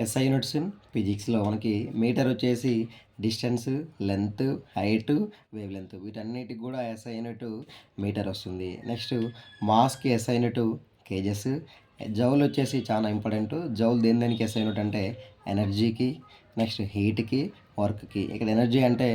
SI units in ఫిజిక్స్లో మనకి metre వచ్చేసి distance, length, height, wave length వీటన్నిటికి కూడా ఎస్ఐ యూనిట్ మీటర్ వస్తుంది. నెక్స్ట్ మాస్కి ఎస్ఐ యూనిట్ కేజెస్. జౌల్ వచ్చేసి చాలా ఇంపార్టెంట్. జౌల్ దేనికి ఎస్ఐ యూనిట్ అంటే ఎనర్జీకి, నెక్స్ట్ హీట్కి, వర్క్కి. ఇక్కడ ఎనర్జీ అంటే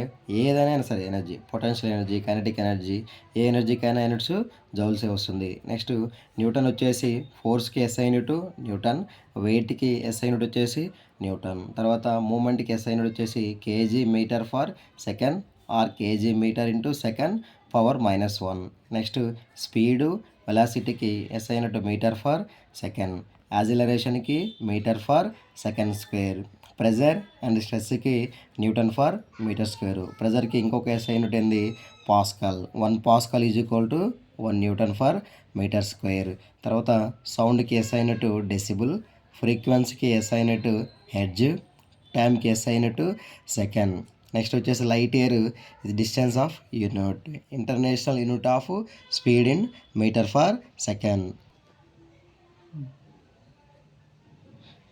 ఏదైనా సరే energy, potential energy, kinetic energy, ఏ ఎనర్జీకైనా యూనిట్స్ జౌల్సే వస్తుంది. నెక్స్ట్ న్యూటన్ వచ్చేసి ఫోర్స్కి ఎస్ఐ యూనిట్ న్యూటన్, వెయిట్కి ఎస్ఐ యూనిట్ వచ్చేసి న్యూటన్. తర్వాత మూమెంట్కి ఎస్ఐ యూనిట్ వచ్చేసి KG metre per second or KG metre into second power -1. Next speed వెలాసిటీకి SI unit metre per second, యాజిలరేషన్కి metre per second square, pressure and స్ట్రెస్కి newton per metre square. ప్రెజర్కి ఇంకొక SI unit ఏంది pascal. 1 pascal is equal to 1 newton per metre square. తర్వాత సౌండ్కి SI unit decibel, ఫ్రీక్వెన్సీకి SI unit hertz, టైంకి SI unit second. Next వచ్చేసి light year ఇది distance of unit, international unit of speed in metre per second.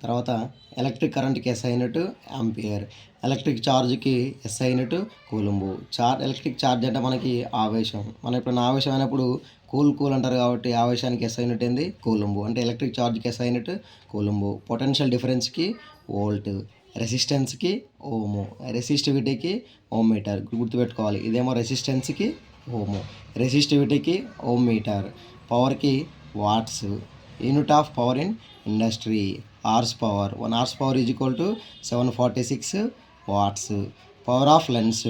తర్వాత electric కరెంట్కి SI unit ampere, electric ఛార్జ్కి SI unit coulomb. Electric charge అంటే మనకి ఆవేశం. మనం ఇప్పుడు ఆవేశం అయినప్పుడు కూల్ అంటారు కాబట్టి ఆవేశానికి ఎస్ఐ యూనిట్ ఏంది కూలుంబు. అంటే ఎలక్ట్రిక్ ఛార్జ్కి ఎస్ఐ యూనిట్ కూలుంబు. పొటెన్షియల్ డిఫరెన్స్కి వోల్ట్, రెసిస్టెన్స్కి ఓము, రెసిస్టివిటీకి ఓమ్ మీటర్. గుర్తుపెట్టుకోవాలి. ఇదేమో రెసిస్టెన్స్కి ఓము, రెసిస్టివిటీకి ఓమ్ మీటర్. పవర్కి watts, unit of power in industry horse power. 1 horse power is equal to 746 watts. Power of lens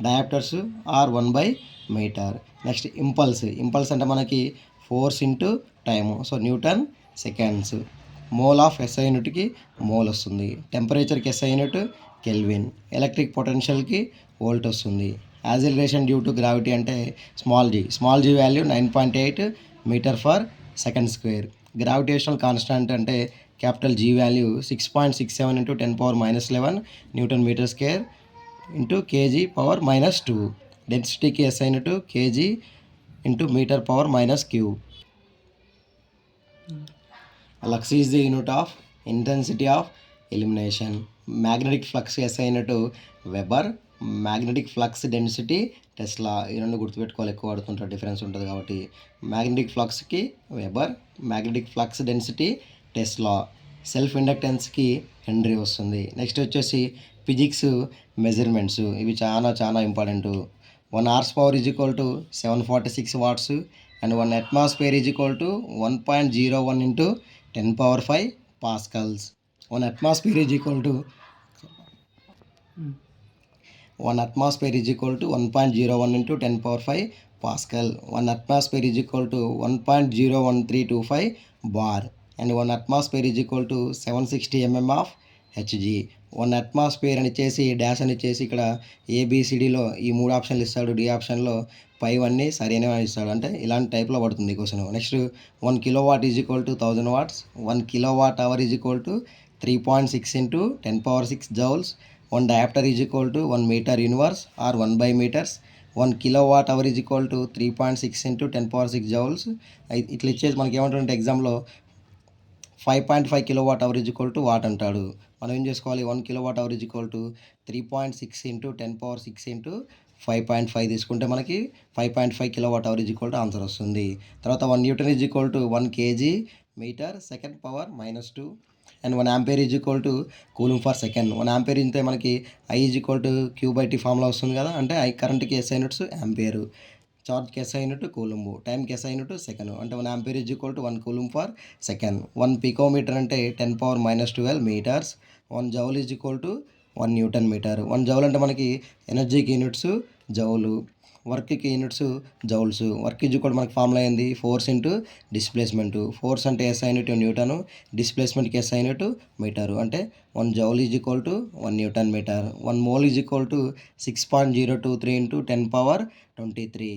dioptres are 1/మీటర్. నెక్స్ట్ ఇంపల్స్ అంటే మనకి force into time, so newton seconds. Mole of SI యూనిట్కి mole వస్తుంది. టెంపరేచర్కి SI unit kelvin. Electric పొటెన్షియల్కి volt వస్తుంది. Acceleration due to gravity అంటే small G value 9.8 metre per second square. Gravitational constant అంటే capital G value 6.67 into 10⁻11 newton metre square into KG power -2. డెన్సిటీకి SI unit KG into metre power -3. Lux is the unit of intensity of elimination. Magnetic flux SI unit weber, magnetic flux density tesla. ఈ రెండు గుర్తుపెట్టుకోవాలి, ఎక్కువ వాడుతుంటారు, difference ఉంటుంది కాబట్టి. Magnetic ఫ్లక్స్కి weber, magnetic flux density Tesla. Self ఇండక్టెన్స్కి henry వస్తుంది. నెక్స్ట్ వచ్చేసి ఫిజిక్స్ మెజర్మెంట్స్, ఇవి చాలా important. 1 horse power is equal to 746 watts and 1 atmosphere is equal to 1.01 into 10⁵ pascals. 1 atmosphere is equal to 1.01 into 10⁵ pascal. 1 atmosphere is equal to 1.01325 bar and 1 atmosphere is equal to 760 mm of HG. 1 atmosphere అని ఇచ్చేసి dash అని ఇచ్చేసి ఇక్కడ ఏబిసిడిలో ఈ 3 ఆప్షన్లు ఇస్తాడు. D ఆప్షన్లో పైవన్నీ సరైనవి ఇస్తాడు. అంటే ఇలాంటి టైప్లో పడుతుంది question. Next 1 kilowatt is equal to 1000 watts. 1 kilowatt hour is equal to 3.6 into 10⁶ joules. 1 dioptre is equal to 1 metre universe or 1/మీటర్స్. 1 kilowatt hour is equal to 3.6 into 10⁶ joules. ఇట్లా ఇచ్చేసి మనకి ఏమంటుంటే ఎగ్జామ్లో 5.5 kilowatt hour is equal to watt అంటాడు. మనం ఏం చేసుకోవాలి, 1 kilowatt hour is equal to 3.6 into 10⁶ into 5.5 తీసుకుంటే మనకి 5.5 kilowatt hour is equal to answer వస్తుంది. తర్వాత 1 newton is equal to 1 KG metre second power -2 and 1 ampere is equal to coulomb per second. 1 ampere అంటే మనకి I is equal to Q/T formula వస్తుంది కదా, అంటే I కరెంట్కి ఎస్ఐ యూనిట్స్ ఆంపియర్, ఛార్జ్కి SI unit coulomb, టైంకి ఎస్ఐ యూనిట్ సెకండ్. అంటే 1 ampere is equal to 1 coulomb per second. 1 picometre అంటే 10⁻−12 metres. 1 joule is equal to 1 newton metre. 1 joule అంటే మనకి ఎనర్జీకి యూనిట్స్ జౌలు, వర్క్కి units joules. Work is equal మనకి formula అయింది ఫోర్స్ ఇంటూ డిస్ప్లేస్మెంట్. ఫోర్స్ అంటే SI unit newton, డిస్ప్లేస్మెంట్కి SI unit metre. అంటే 1 joule is equal to 1 newton metre. 1 mole is equal to 6.023 into 10⁻23.